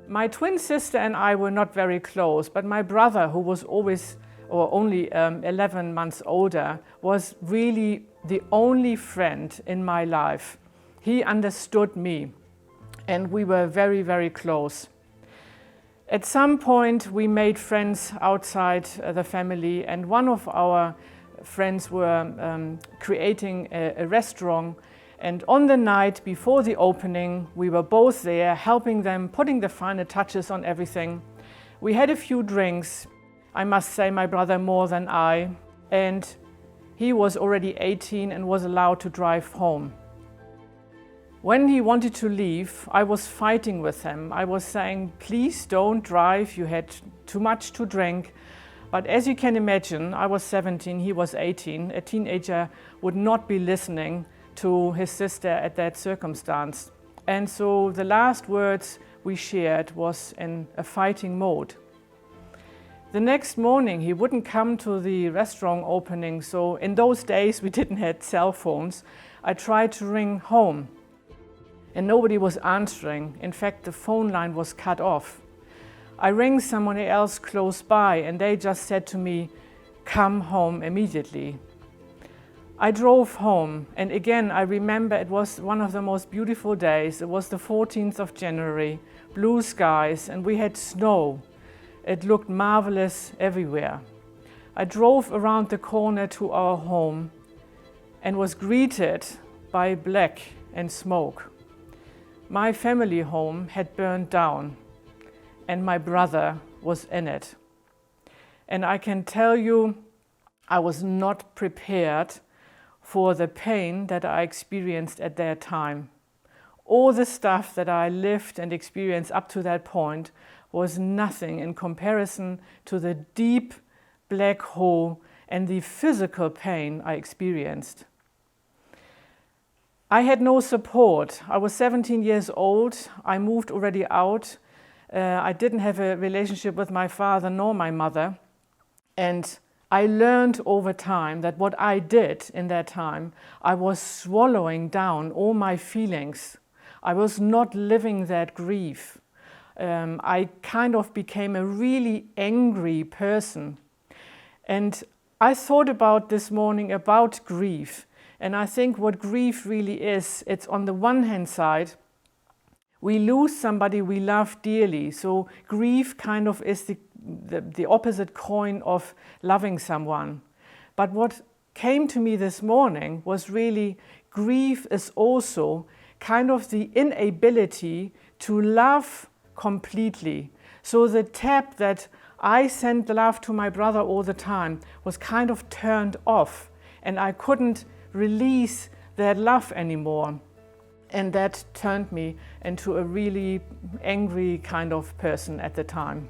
My twin sister and I were not very close, but my brother, who was always or only 11 months older, was really the only friend in my life. He understood me, and we were very, very close. At some point, we made friends outside the family, and one of our friends were creating a restaurant. And on the night before the opening, we were both there, helping them, putting the final touches on everything. We had a few drinks. I must say, my brother more than I. And he was already 18 and was allowed to drive home. When he wanted to leave, I was fighting with him. I was saying, please don't drive, you had too much to drink. But as you can imagine, I was 17, he was 18. A teenager would not be listening to his sister at that circumstance. And so the last words we shared was in a fighting mode. The next morning he wouldn't come to the restaurant opening, so in those days we didn't have cell phones. I tried to ring home and nobody was answering. In fact, the phone line was cut off. I rang someone else close by and they just said to me, come home immediately. I drove home, and again I remember it was one of the most beautiful days. It was the 14th of January, blue skies, and we had snow. It looked marvelous everywhere. I drove around the corner to our home and was greeted by black and smoke. My family home had burned down, and my brother was in it. And I can tell you, I was not prepared for the pain that I experienced at that time. All the stuff that I lived and experienced up to that point was nothing in comparison to the deep black hole and the physical pain I experienced. I had no support. I was 17 years old. I moved already out. I didn't have a relationship with my father nor my mother. And I learned over time that what I did in that time, I was swallowing down all my feelings. I was not living that grief. I kind of became a really angry person. And I thought about this morning about grief. And I think what grief really is, it's on the one hand side, we lose somebody we love dearly. So grief kind of is the opposite coin of loving someone. But what came to me this morning was really grief is also kind of the inability to love completely. So the tap that I sent love to my brother all the time was kind of turned off, and I couldn't release that love anymore. And that turned me into a really angry kind of person at the time.